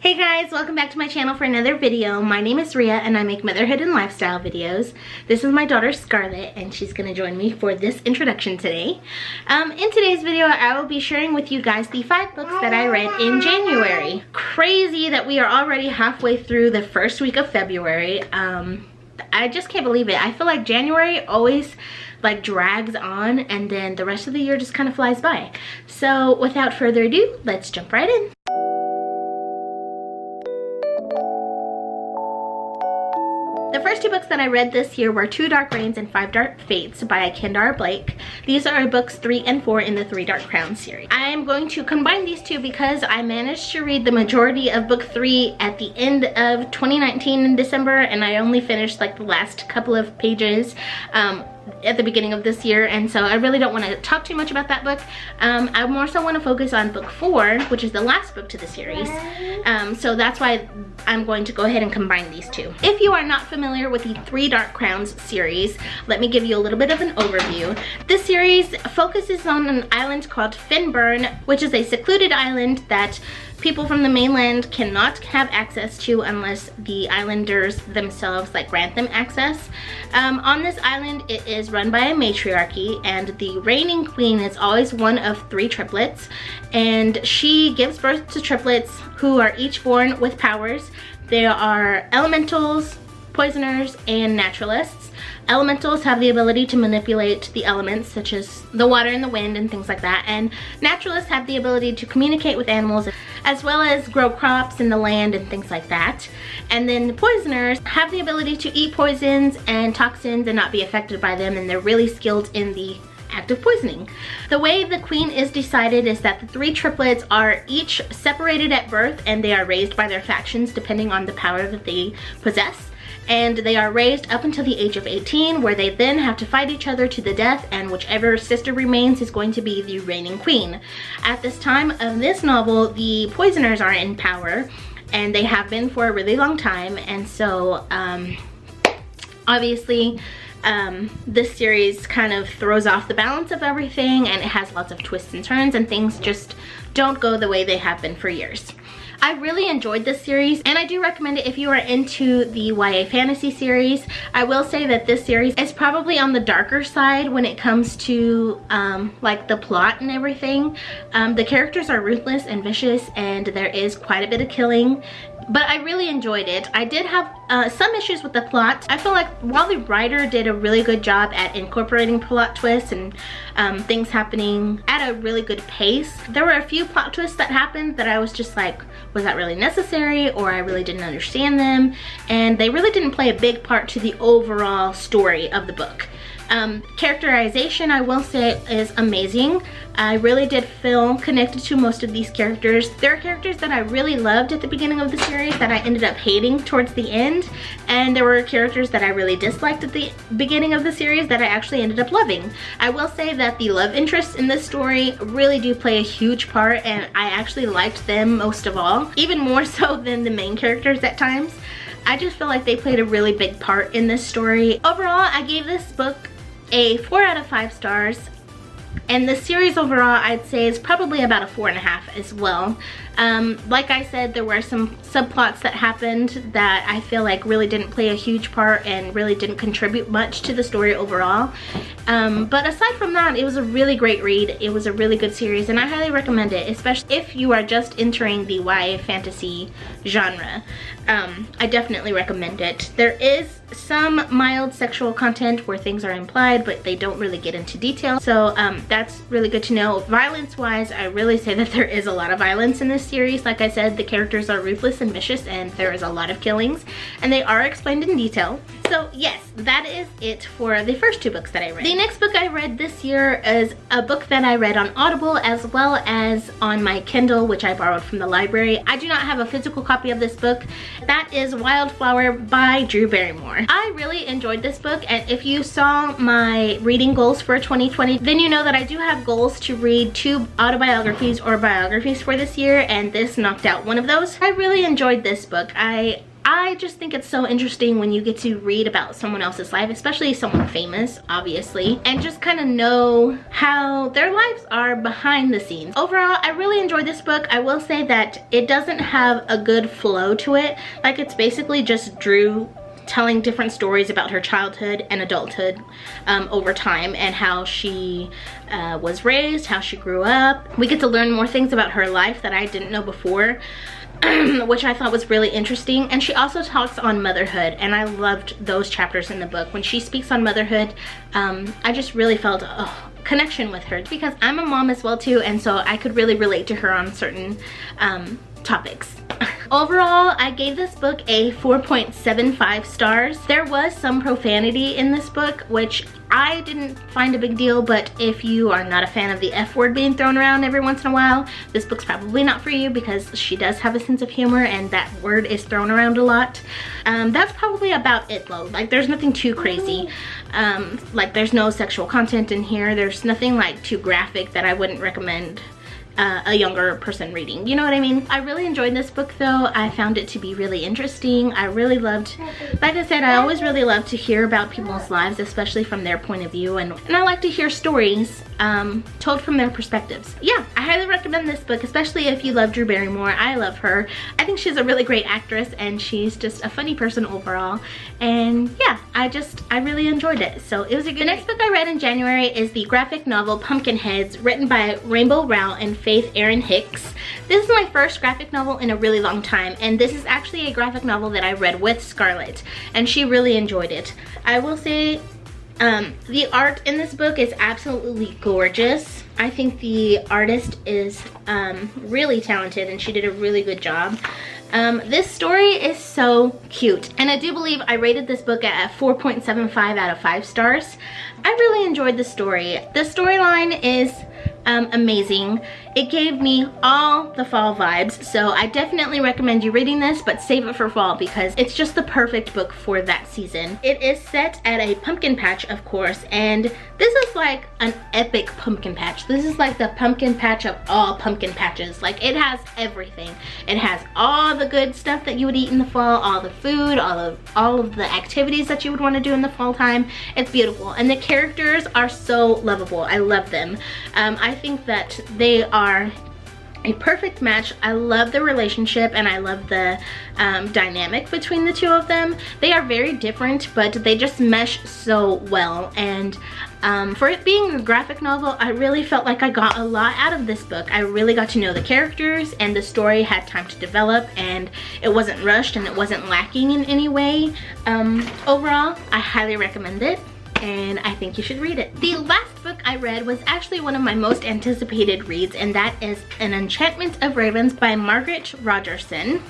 Hey guys, welcome back to my channel for another video. My name is Riaa and I make motherhood and lifestyle videos. This is my daughter Scarlett and she's going to join me for this introduction today. In today's video, I will be sharing with you guys the 5 books that I read in January. Crazy that we are already halfway through the first week of February. I just can't believe it. I feel like January always like drags on and then the rest of the year just kind of flies by. So without further ado, let's jump right in. The first 2 books that I read this year were 2 Dark Reigns and 5 Dark Fates by Kendare Blake. These are books 3 and 4 in the 3 Dark Crowns series. I am going to combine these 2 because I managed to read the majority of book 3 at the end of 2019 in December, and I only finished like the last couple of pages at the beginning of this year, and so I really don't want to talk too much about that book. I more so want to focus on book 4, which is the last book to the series. So that's why I'm going to go ahead and combine these 2. If you are not familiar with the 3 Dark Crowns series, let me give you a little bit of an overview. This series focuses on an island called Finburn, which is a secluded island that people from the mainland cannot have access to unless the islanders themselves like grant them access. On this island, it is run by a matriarchy, and the reigning queen is always one of 3 triplets, and she gives birth to triplets who are each born with powers. They are elementals, poisoners, and naturalists. Elementals have the ability to manipulate the elements such as the water and the wind and things like that, and naturalists have the ability to communicate with animals as well as grow crops in the land and things like that. And then the poisoners have the ability to eat poisons and toxins and not be affected by them, and they're really skilled in the act of poisoning. The way the queen is decided is that the 3 triplets are each separated at birth, and they are raised by their factions depending on the power that they possess. And they are raised up until the age of 18, where they then have to fight each other to the death, and whichever sister remains is going to be the reigning queen. At this time of this novel, the poisoners are in power, and they have been for a really long time, and so obviously this series kind of throws off the balance of everything, and it has lots of twists and turns, and things just don't go the way they have been for years. I really enjoyed this series, and I do recommend it if you are into the YA fantasy series. I will say that this series is probably on the darker side when it comes to like the plot and everything. The characters are ruthless and vicious, and there is quite a bit of killing, but I really enjoyed it. I did have some issues with the plot. I feel like while the writer did a really good job at incorporating plot twists and things happening at a really good pace, there were a few plot twists that happened that I was just like, was that really necessary, or I really didn't understand them, and they really didn't play a big part to the overall story of the book. Characterization, I will say, is amazing. I really did feel connected to most of these characters. There are characters that I really loved at the beginning of the series that I ended up hating towards the end, and there were characters that I really disliked at the beginning of the series that I actually ended up loving. I will say that the love interests in this story really do play a huge part, and I actually liked them most of all, even more so than the main characters at times. I just feel like they played a really big part in this story. Overall, I gave this book a 4 out of 5 stars, and the series overall I'd say is probably about a 4.5 as well. Like I said, there were some subplots that happened that I feel like really didn't play a huge part and really didn't contribute much to the story overall. But aside from that, it was a really great read. It was a really good series, and I highly recommend it, especially if you are just entering the YA fantasy genre. I definitely recommend it. There is some mild sexual content where things are implied, but they don't really get into detail, so that's really good to know. Violence wise, I really say that there is a lot of violence in this series. Like I said, the characters are ruthless and vicious, and there is a lot of killings, and they are explained in detail. So yes, that is it for the first 2 books that I read. The next book I read this year is a book that I read on Audible as well as on my Kindle, which I borrowed from the library. I do not have a physical copy of this book. That is Wildflower by Drew Barrymore. I really enjoyed this book, and if you saw my reading goals for 2020, then you know that I do have goals to read 2 autobiographies or biographies for this year, and this knocked out one of those. I really enjoyed this book. I I just think it's so interesting when you get to read about someone else's life, especially someone famous, obviously, and just kind of know how their lives are behind the scenes. Overall, I really enjoyed this book. I will say that it doesn't have a good flow to it. Like, it's basically just Drew telling different stories about her childhood and adulthood over time, and how she was raised, how she grew up. We get to learn more things about her life that I didn't know before, which I thought was really interesting. And she also talks on motherhood, and I loved those chapters in the book. When she speaks on motherhood, I just really felt a connection with her, because I'm a mom as well too, and so I could really relate to her on certain topics. Overall, I gave this book a 4.75 stars. There was some profanity in this book, which I didn't find a big deal, but if you are not a fan of the F word being thrown around every once in a while, this book's probably not for you, because she does have a sense of humor and that word is thrown around a lot. That's probably about it though. Like, there's nothing too crazy. Like, there's no sexual content in here. There's nothing like too graphic that I wouldn't recommend a younger person reading, you know what I mean? I really enjoyed this book though. I found it to be really interesting. I really loved, like I said, I always really love to hear about people's lives, especially from their point of view, and I like to hear stories told from their perspectives. Yeah, I highly recommend this book, especially if you love Drew Barrymore. I love her. I think she's a really great actress, and she's just a funny person overall. And yeah, I really enjoyed it. So it was a good. The next book I read in January is the graphic novel Pumpkinheads, written by Rainbow Rowell and Faith Erin Hicks. This is my first graphic novel in a really long time, and this is actually a graphic novel that I read with Scarlett, and she really enjoyed it. I will say the art in this book is absolutely gorgeous. I think the artist is really talented, and she did a really good job. This story is so cute, and I do believe I rated this book at a 4.75 out of 5 stars. I really enjoyed the story. The storyline is amazing. It gave me all the fall vibes, so I definitely recommend you reading this, but save it for fall because it's just the perfect book for that season. It is set at a pumpkin patch, of course, and this is like an epic pumpkin patch. This is like the pumpkin patch of all pumpkin patches. Like, it has everything. It has all the good stuff that you would eat in the fall, all the food, all of the activities that you would want to do in the fall time. It's beautiful, and the characters are so lovable. I love them. I think that they are a perfect match. I love the relationship, and I love the dynamic between the two of them. They are very different, but they just mesh so well. And for it being a graphic novel, I really felt like I got a lot out of this book. I really got to know the characters, and the story had time to develop, and it wasn't rushed, and it wasn't lacking in any way. Overall, I highly recommend it, and I think you should read it. The last book I read was actually one of my most anticipated reads, and that is An Enchantment of Ravens by Margaret Rogerson.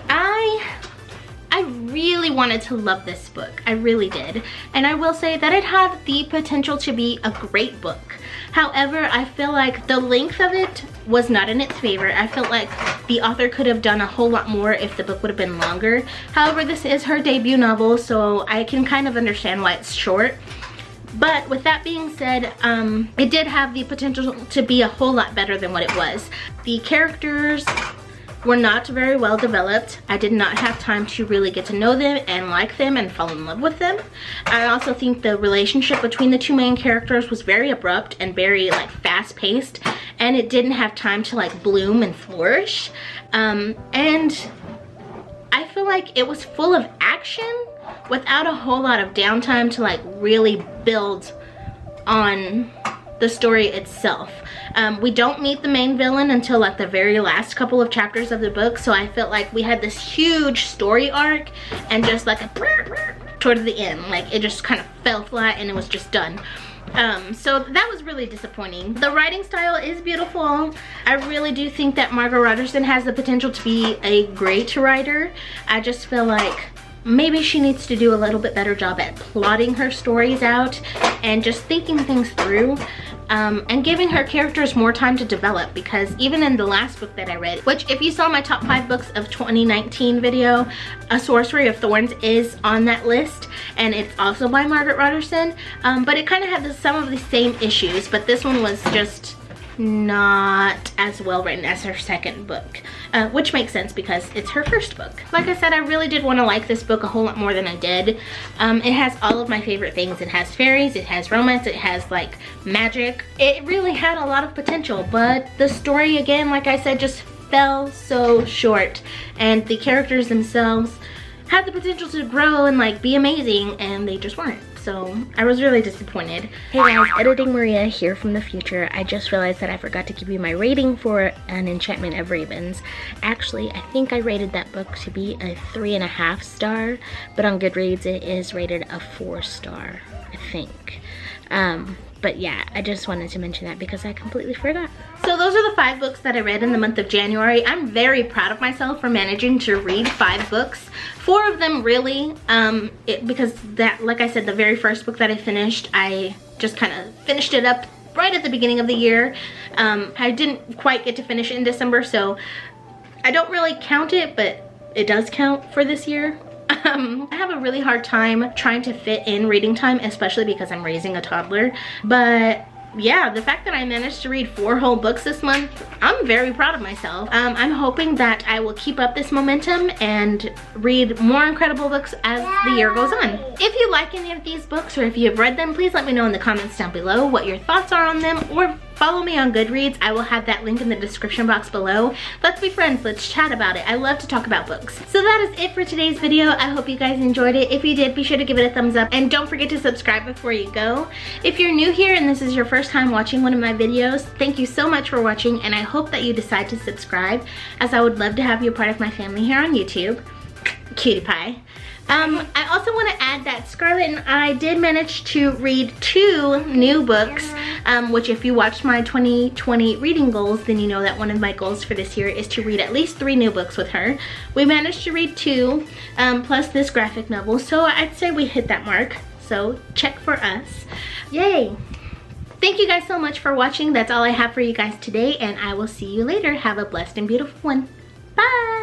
I really wanted to love this book. I really did. And I will say that it had the potential to be a great book. However, I feel like the length of it was not in its favor. I felt like the author could have done a whole lot more if the book would have been longer. However, this is her debut novel, so I can kind of understand why it's short. But with that being said, it did have the potential to be a whole lot better than what it was. The characters were not very well developed. I did not have time to really get to know them and like them and fall in love with them. I also think the relationship between the two main characters was very abrupt and very like fast-paced, and it didn't have time to like bloom and flourish. And I feel like it was full of action without a whole lot of downtime to like really build on the story itself. We don't meet the main villain until like the very last couple of chapters of the book, so I felt like we had this huge story arc, and just like toward the end, like it just kind of fell flat and it was just done. So that was really disappointing. The writing style is beautiful. I really do think that Margaret Rogerson has the potential to be a great writer. I just feel like maybe she needs to do a little bit better job at plotting her stories out and just thinking things through, and giving her characters more time to develop, because even in the last book that I read, which if you saw my top 5 books of 2019 video, A Sorcery of Thorns is on that list, and it's also by Margaret Rogerson, but it kind of had some of the same issues, but this one was just not as well written as her second book. which makes sense because it's her first book. Like I said, I really did want to like this book a whole lot more than I did. It has all of my favorite things. It has fairies, it has romance, it has like magic. It really had a lot of potential, but the story, again, like I said, just fell so short, and the characters themselves had the potential to grow and like be amazing, and they just weren't. So I was really disappointed. Hey guys, Editing Maria here from the future. I just realized that I forgot to give you my rating for An Enchantment of Ravens. Actually, I think I rated that book to be a 3.5 star, but on Goodreads it is rated a 4 star, I think. But yeah, I just wanted to mention that because I completely forgot. So those are the 5 books that I read in the month of January. I'm very proud of myself for managing to read 5 books. 4 of them really, because that, like I said, the very first book that I finished, I just kind of finished it up right at the beginning of the year. I didn't quite get to finish it in December, so I don't really count it, but it does count for this year. I have a really hard time trying to fit in reading time, especially because I'm raising a toddler. But yeah, the fact that I managed to read 4 whole books this month, I'm very proud of myself. I'm hoping that I will keep up this momentum and read more incredible books as the year goes on. If you like any of these books, or if you have read them, please let me know in the comments down below what your thoughts are on them, or follow me on Goodreads. I will have that link in the description box below. Let's be friends, let's chat about it. I love to talk about books. So that is it for today's video. I hope you guys enjoyed it. If you did, be sure to give it a thumbs up, and don't forget to subscribe before you go. If you're new here and this is your first time watching one of my videos, thank you so much for watching, and I hope that you decide to subscribe, as I would love to have you a part of my family here on YouTube. Cutie pie. I also want to add that Scarlett and I did manage to read 2 new books, which if you watched my 2020 reading goals, then you know that one of my goals for this year is to read at least 3 new books with her. We managed to read 2, plus this graphic novel, so I'd say we hit that mark. So check for us. Yay! Thank you guys so much for watching. That's all I have for you guys today, and I will see you later. Have a blessed and beautiful one. Bye!